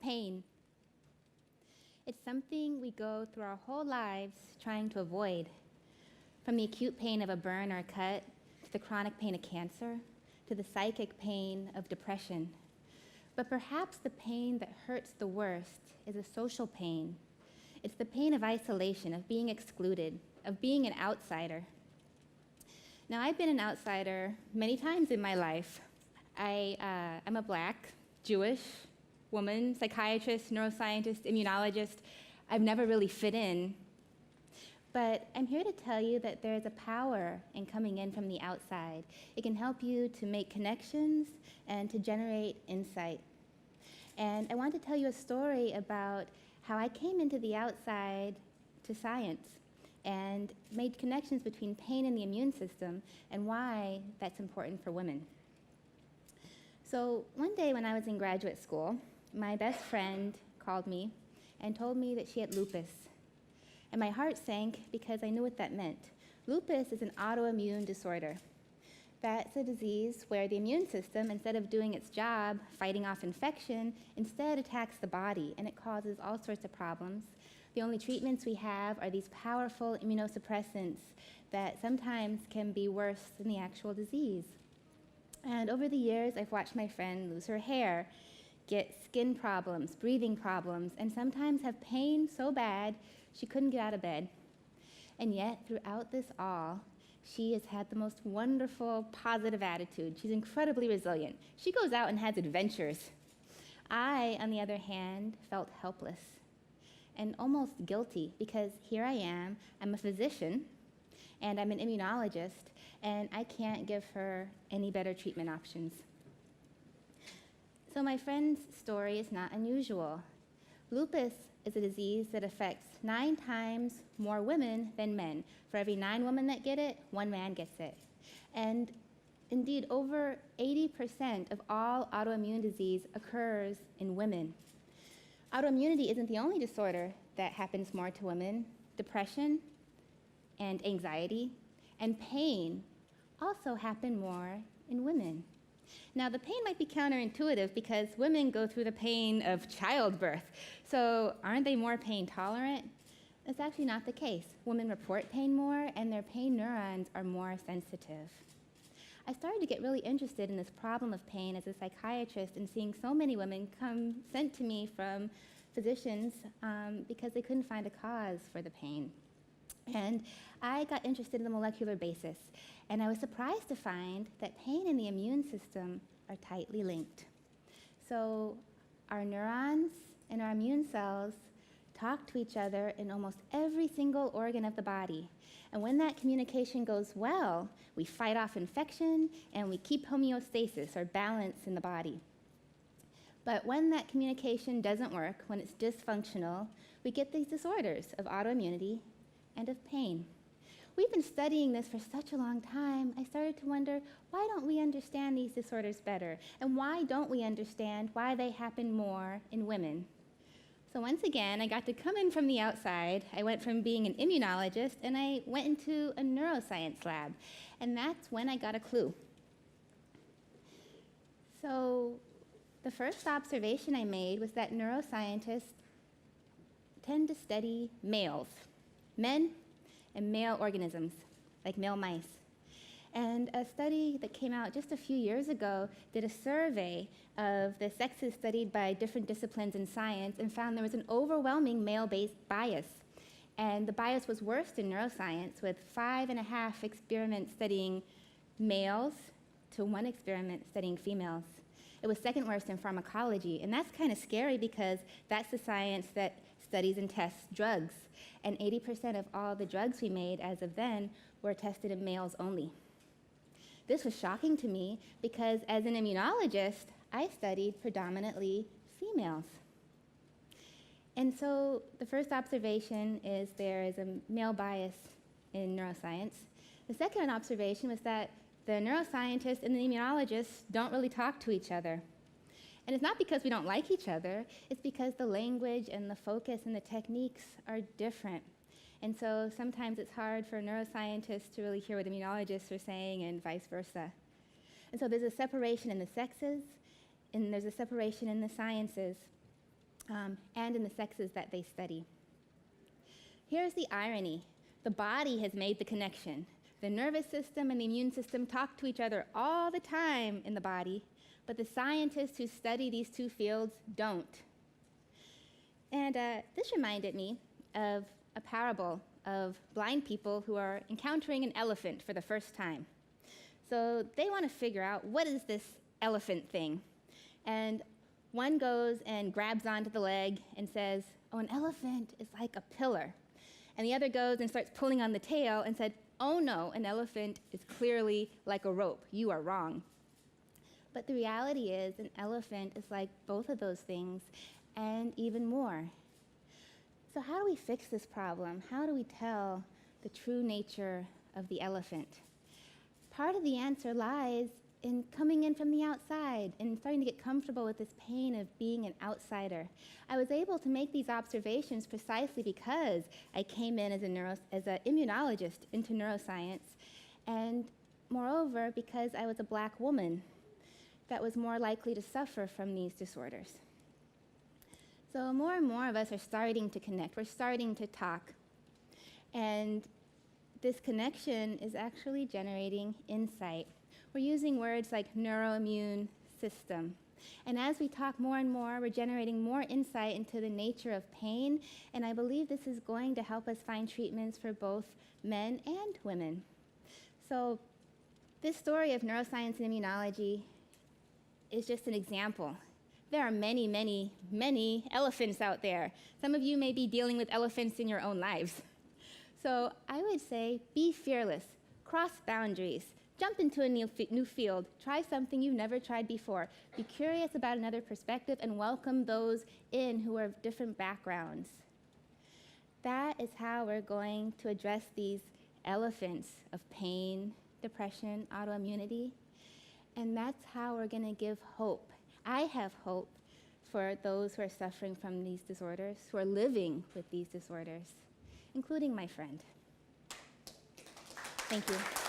pain. It's something we go through our whole lives trying to avoid. From the acute pain of a burn or a cut, to the chronic pain of cancer, to the psychic pain of depression. But perhaps the pain that hurts the worst is a social pain. It's the pain of isolation, of being excluded, of being an outsider. Now, I've been an outsider many times in my life. I'm a Black, Jewish woman, psychiatrist, neuroscientist, immunologist. I've never really fit in. But I'm here to tell you that there's a power in coming in from the outside. It can help you to make connections and to generate insight. And I want to tell you a story about how I came into the outside to science and made connections between pain and the immune system and why that's important for women. So one day when I was in graduate school, my best friend called me and told me that she had lupus. And my heart sank because I knew what that meant. Lupus is an autoimmune disorder. That's a disease where the immune system, instead of doing its job, fighting off infection, instead attacks the body, and it causes all sorts of problems. The only treatments we have are these powerful immunosuppressants that sometimes can be worse than the actual disease. And over the years, I've watched my friend lose her hair, get skin problems, breathing problems, and sometimes have pain so bad she couldn't get out of bed. And yet, throughout this all, she has had the most wonderful, positive attitude. She's incredibly resilient. She goes out and has adventures. I, on the other hand, felt helpless and almost guilty because here I am, I'm a physician, and I'm an immunologist, and I can't give her any better treatment options. So my friend's story is not unusual. Lupus is a disease that affects 9 times more women than men. For every 9 women that get it, 1 man gets it. And indeed, over 80% of all autoimmune disease occurs in women. Autoimmunity isn't the only disorder that happens more to women. Depression and anxiety and pain also happen more in women. Now, the pain might be counterintuitive because women go through the pain of childbirth. So aren't they more pain tolerant? That's actually not the case. Women report pain more, and their pain neurons are more sensitive. I started to get really interested in this problem of pain as a psychiatrist and seeing so many women come sent to me from physicians because they couldn't find a cause for the pain. And I got interested in the molecular basis, and I was surprised to find that pain and the immune system are tightly linked. So our neurons and our immune cells talk to each other in almost every single organ of the body. And when that communication goes well, we fight off infection and we keep homeostasis or balance in the body. But when that communication doesn't work, when it's dysfunctional, we get these disorders of autoimmunity and of pain. We've been studying this for such a long time, I started to wonder, why don't we understand these disorders better? And why don't we understand why they happen more in women? So once again, I got to come in from the outside. I went from being an immunologist, and I went into a neuroscience lab. And that's when I got a clue. So the first observation I made was that neuroscientists tend to study males. Men and male organisms, like male mice. And a study that came out just a few years ago did a survey of the sexes studied by different disciplines in science and found there was an overwhelming male-based bias. And the bias was worst in neuroscience, with 5.5 experiments studying males to 1 experiment studying females. It was second worst in pharmacology, and that's kind of scary because that's the science that studies and tests drugs. And 80% of all the drugs we made as of then were tested in males only. This was shocking to me because as an immunologist, I studied predominantly females. And so the first observation is there is a male bias in neuroscience. The second observation was that the neuroscientists and the immunologists don't really talk to each other. And it's not because we don't like each other, it's because the language and the focus and the techniques are different. And so sometimes it's hard for neuroscientists to really hear what immunologists are saying and vice versa. And so there's a separation in the sexes, and there's a separation in the sciences. and in the sexes that they study. Here's the irony. The body has made the connection. The nervous system and the immune system talk to each other all the time in the body, but the scientists who study these two fields don't. And this reminded me of a parable of blind people who are encountering an elephant for the first time. So they want to figure out, what is this elephant thing? And one goes and grabs onto the leg and says, oh, an elephant is like a pillar. And the other goes and starts pulling on the tail and said, oh no, an elephant is clearly like a rope. You are wrong. But the reality is, an elephant is like both of those things and even more. So how do we fix this problem? How do we tell the true nature of the elephant? Part of the answer lies in coming in from the outside and starting to get comfortable with this pain of being an outsider. I was able to make these observations precisely because I came in as an immunologist into neuroscience, and moreover, because I was a black woman that was more likely to suffer from these disorders. So more and more of us are starting to connect. We're starting to talk. And this connection is actually generating insight. We're using words like neuroimmune system. And as we talk more and more, we're generating more insight into the nature of pain. And I believe this is going to help us find treatments for both men and women. So this story of neuroscience and immunology is just an example. There are many, many, many elephants out there. Some of you may be dealing with elephants in your own lives. So I would say, be fearless, cross boundaries, jump into a new field, try something you've never tried before, be curious about another perspective, and welcome those in who are of different backgrounds. That is how we're going to address these elephants of pain, depression, autoimmunity, and that's how we're going to give hope. I have hope for those who are suffering from these disorders, who are living with these disorders, including my friend. Thank you.